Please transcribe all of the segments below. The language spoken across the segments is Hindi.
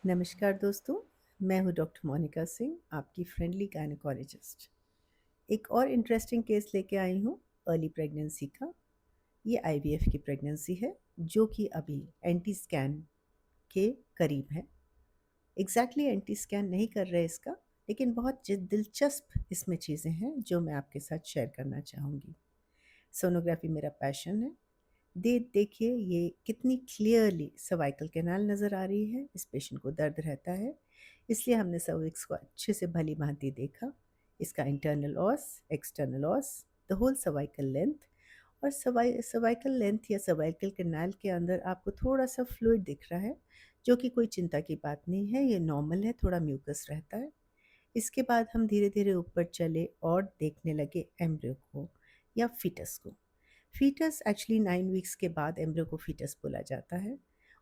नमस्कार दोस्तों, मैं हूँ डॉक्टर मोनिका सिंह, आपकी फ्रेंडली गायनेकोलॉजिस्ट। एक और इंटरेस्टिंग केस लेके आई हूँ अर्ली प्रेगनेंसी का। ये आईवीएफ की प्रेगनेंसी है जो कि अभी एंटी स्कैन के करीब है। एग्जैक्टली एंटी स्कैन नहीं कर रहे इसका, लेकिन बहुत दिलचस्प इसमें चीज़ें हैं जो मैं आपके साथ शेयर करना चाहूँगी। सोनोग्राफी मेरा पैशन है। देखिए ये कितनी क्लियरली सर्वाइकल कैनाल नज़र आ रही है। इस पेशेंट को दर्द रहता है, इसलिए हमने सर्विक्स को अच्छे से भली भांति देखा। इसका internal os, external os, the whole cervical length. और सर्वाइकल लेंथ या सर्वाइकल कैनाल के अंदर आपको थोड़ा सा फ्लूइड दिख रहा है, जो कि कोई चिंता की बात नहीं है, ये नॉर्मल है, थोड़ा म्यूकस रहता है। इसके बाद हम धीरे धीरे ऊपर चले और देखने लगे एम्ब्रियो को या फीटस को। फीटस एक्चुअली 9 वीक्स के बाद एम्ब्रियो को फीटस बोला जाता है।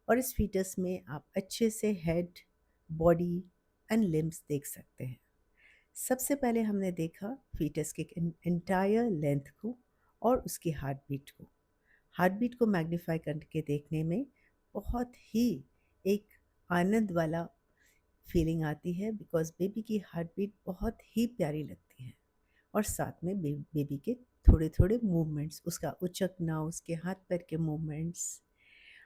और इस फीटस में आप अच्छे से हेड, बॉडी एंड लिम्स देख सकते हैं। सबसे पहले हमने देखा फीटस के एंटायर लेंथ को और उसकी हार्ट बीट को। हार्ट बीट को मैग्नीफाई करके देखने में बहुत ही एक आनंद वाला फीलिंग आती है, बिकॉज बेबी की हार्ट बीट बहुत ही प्यारी लगती है। और साथ में बेबी के थोड़े थोड़े मूवमेंट्स, उसका उचकना, उसके हाथ पैर के मूवमेंट्स।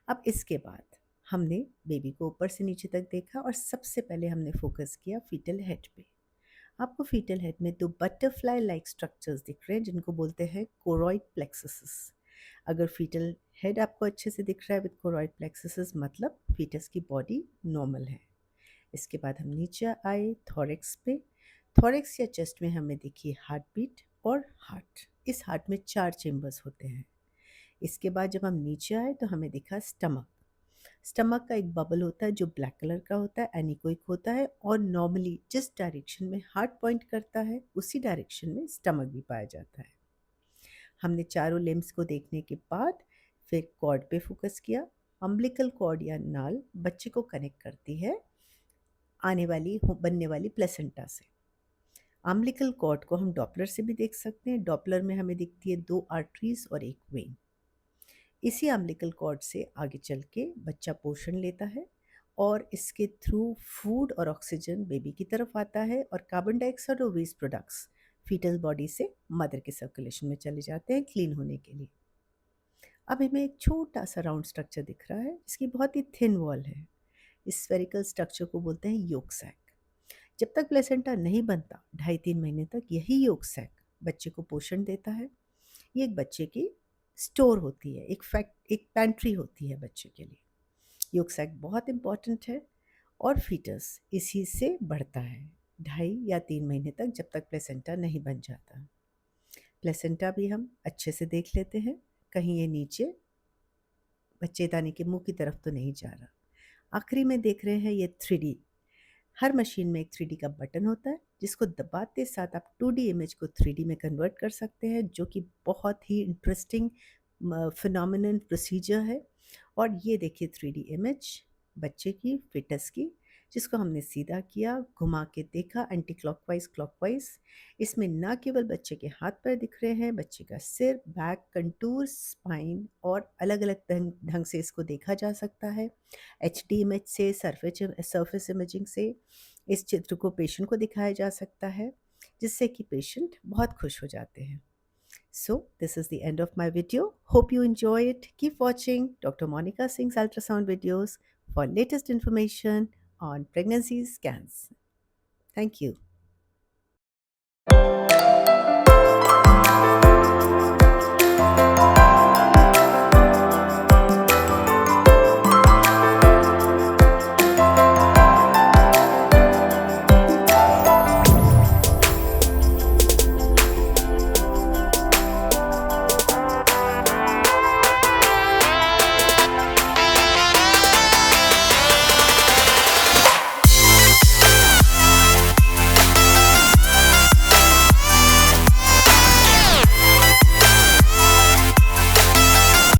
अब इसके बाद हमने बेबी को ऊपर से नीचे तक देखा और सबसे पहले हमने फोकस किया फीटल हेड पे। आपको फीटल हेड में दो बटरफ्लाई लाइक स्ट्रक्चर्स दिख रहे हैं जिनको बोलते हैं कोरॉइड प्लेक्सस। अगर फीटल हेड आपको अच्छे से दिख रहा है विद कोरॉइड प्लेक्सस, मतलब फीटस की बॉडी नॉर्मल है। इसके बाद हम नीचे आए थॉरेक्स पे। थॉरेक्स या चेस्ट में हमें देखी हार्ट बीट और हार्ट। इस हार्ट में 4 चेम्बर्स होते हैं। इसके बाद जब हम नीचे आए तो हमें दिखा स्टमक। स्टमक का एक बबल होता है जो ब्लैक कलर का होता है, एनीकोइक होता है, और नॉर्मली जिस डायरेक्शन में हार्ट पॉइंट करता है उसी डायरेक्शन में स्टमक भी पाया जाता है। हमने चारों लिम्स को देखने के बाद फिर कॉर्ड पे फोकस किया। अम्बिलिकल कॉर्ड या नाल बच्चे को कनेक्ट करती है बनने वाली प्लेसेंटा से। अम्बिलिकल कॉर्ड को हम डॉपलर से भी देख सकते हैं। डॉपलर में हमें दिखती है 2 आर्टरीज और एक वेन। इसी अम्बिलिकल कॉर्ड से आगे चल के बच्चा पोषण लेता है और इसके थ्रू फूड और ऑक्सीजन बेबी की तरफ आता है और कार्बन डाइऑक्साइड और वेस्ट प्रोडक्ट्स फीटल बॉडी से मदर के सर्कुलेशन में चले जाते हैं क्लीन होने के लिए। अब हमें एक छोटा सा राउंड स्ट्रक्चर दिख रहा है जिसकी बहुत ही थिन वॉल है। इस स्फेरिकल स्ट्रक्चर को बोलते हैं योक सैक। जब तक प्लेसेंटा नहीं बनता 2.5-3 महीने तक यही योक सैक बच्चे को पोषण देता है। ये एक बच्चे की स्टोर होती है, एक पैंट्री होती है बच्चे के लिए। योक सैक बहुत इम्पॉर्टेंट है और फीटस इसी से बढ़ता है 2.5 या 3 महीने तक, जब तक प्लेसेंटा नहीं बन जाता। प्लेसेंटा भी हम अच्छे से देख लेते हैं, कहीं ये नीचे बच्चेदानी के मुंह की तरफ तो नहीं जा रहा। आखिरी में देख रहे हैं ये 3D। हर मशीन में एक 3D का बटन होता है जिसको दबाते साथ आप 2D इमेज को 3D में कन्वर्ट कर सकते हैं, जो कि बहुत ही इंटरेस्टिंग फिनोमिनल प्रोसीजर है। और ये देखिए 3D इमेज बच्चे की फिटस की, जिसको हमने सीधा किया, घुमा के देखा एंटी क्लॉकवाइज क्लॉकवाइज। इसमें ना केवल बच्चे के हाथ पैर दिख रहे हैं, बच्चे का सिर, बैक, कंटूर, स्पाइन, और अलग अलग ढंग से इसको देखा जा सकता है। HD इमेज से, सरफेस इमेजिंग से इस चित्र को पेशेंट को दिखाया जा सकता है, जिससे कि पेशेंट बहुत खुश हो जाते हैं। So, this is the end of my video. Hope you enjoy it. Keep watching Dr. Monica Singh's ultrasound videos for latest information on pregnancy scans. Thank you.